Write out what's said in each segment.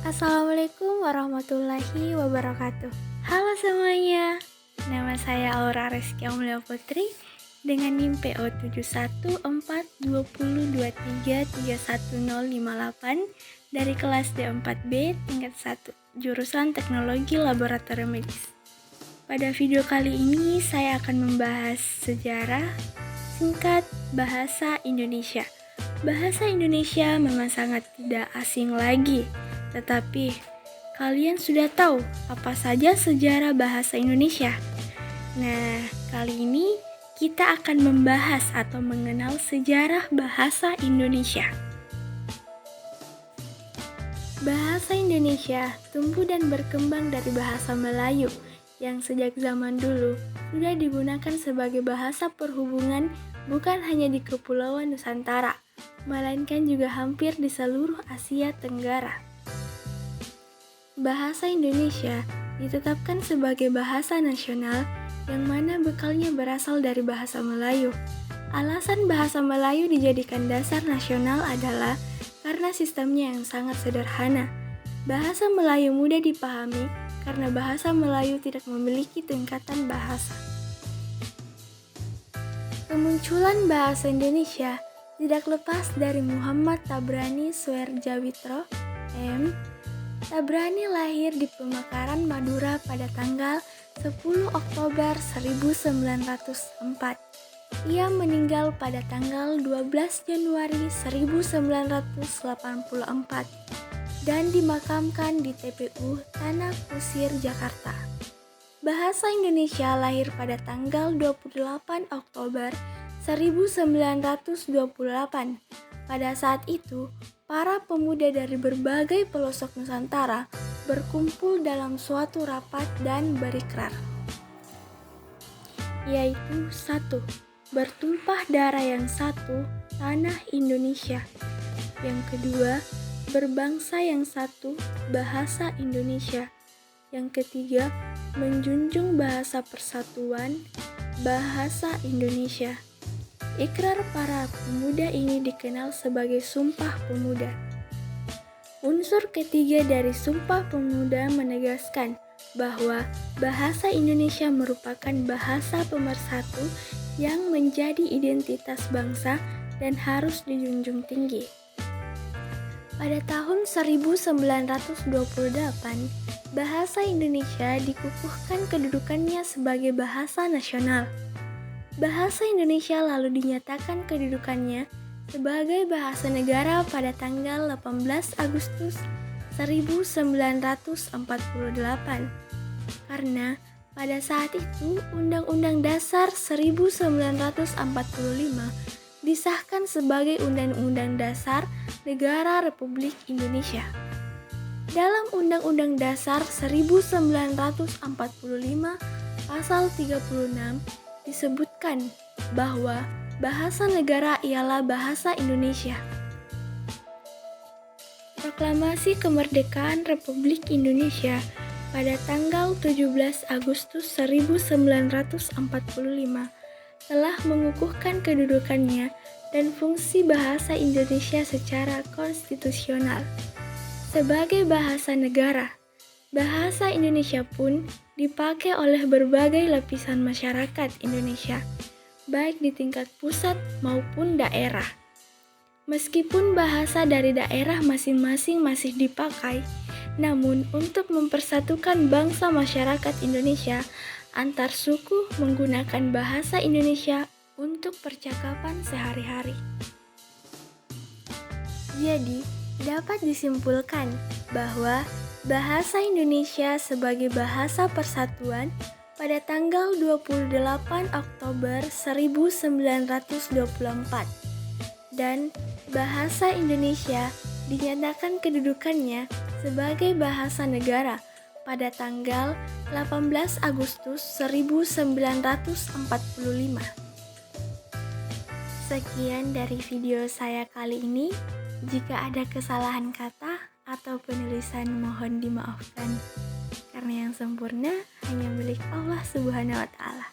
Assalamualaikum warahmatullahi wabarakatuh. Halo semuanya, nama saya Aura Reski Aulia Putri dengan NIM PO 7142023311058 dari kelas D4B tingkat 1, jurusan Teknologi Laboratorium Medis. Pada video kali ini saya akan membahas sejarah singkat bahasa Indonesia. Bahasa Indonesia memang sangat tidak asing lagi. Tetapi, kalian sudah tahu apa saja sejarah bahasa Indonesia? Nah, kali ini kita akan membahas atau mengenal sejarah bahasa Indonesia. Bahasa Indonesia tumbuh dan berkembang dari bahasa Melayu yang sejak zaman dulu sudah digunakan sebagai bahasa perhubungan bukan hanya di Kepulauan Nusantara, melainkan juga hampir di seluruh Asia Tenggara. Bahasa Indonesia ditetapkan sebagai bahasa nasional yang mana bekalnya berasal dari bahasa Melayu. Alasan bahasa Melayu dijadikan dasar nasional adalah karena sistemnya yang sangat sederhana. Bahasa Melayu mudah dipahami karena bahasa Melayu tidak memiliki tingkatan bahasa. Kemunculan bahasa Indonesia tidak lepas dari Muhammad Tabrani Soerdjawitro, M. Tabrani lahir di Pemekaran, Madura pada tanggal 10 Oktober 1904. Ia meninggal pada tanggal 12 Januari 1984 dan dimakamkan di TPU Tanah Kusir, Jakarta. Bahasa Indonesia lahir pada tanggal 28 Oktober 1928. Pada saat itu, para pemuda dari berbagai pelosok Nusantara berkumpul dalam suatu rapat dan berikrar, yaitu 1. Bertumpah darah yang satu, tanah Indonesia. Yang kedua, berbangsa yang satu, bahasa Indonesia. Yang ketiga, menjunjung bahasa persatuan, bahasa Indonesia. Ikrar para pemuda ini dikenal sebagai Sumpah Pemuda. Unsur ketiga dari Sumpah Pemuda menegaskan bahwa bahasa Indonesia merupakan bahasa pemersatu yang menjadi identitas bangsa dan harus dijunjung tinggi. Pada tahun 1928, bahasa Indonesia dikukuhkan kedudukannya sebagai bahasa nasional. Bahasa Indonesia lalu dinyatakan kedudukannya sebagai bahasa negara pada tanggal 18 Agustus 1948 karena pada saat itu Undang-Undang Dasar 1945 disahkan sebagai Undang-Undang Dasar Negara Republik Indonesia. Dalam Undang-Undang Dasar 1945 Pasal 36 disebutkan bahwa bahasa negara ialah bahasa Indonesia. Proklamasi Kemerdekaan Republik Indonesia pada tanggal 17 Agustus 1945 telah mengukuhkan kedudukannya dan fungsi bahasa Indonesia secara konstitusional. Sebagai bahasa negara, bahasa Indonesia pun dipakai oleh berbagai lapisan masyarakat Indonesia, baik di tingkat pusat maupun daerah. Meskipun bahasa dari daerah masing-masing masih dipakai, namun untuk mempersatukan bangsa masyarakat Indonesia antar suku menggunakan bahasa Indonesia untuk percakapan sehari-hari. Jadi, dapat disimpulkan bahwa bahasa Indonesia sebagai bahasa persatuan pada tanggal 28 Oktober 1924 dan bahasa Indonesia dinyatakan kedudukannya sebagai bahasa negara pada tanggal 18 Agustus 1945. Sekian dari video saya kali ini. Jika ada kesalahan kata atau penulisan mohon dimaafkan, karena yang sempurna hanya milik Allah Subhanahu wa Ta'ala.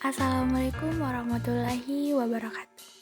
Assalamualaikum warahmatullahi wabarakatuh.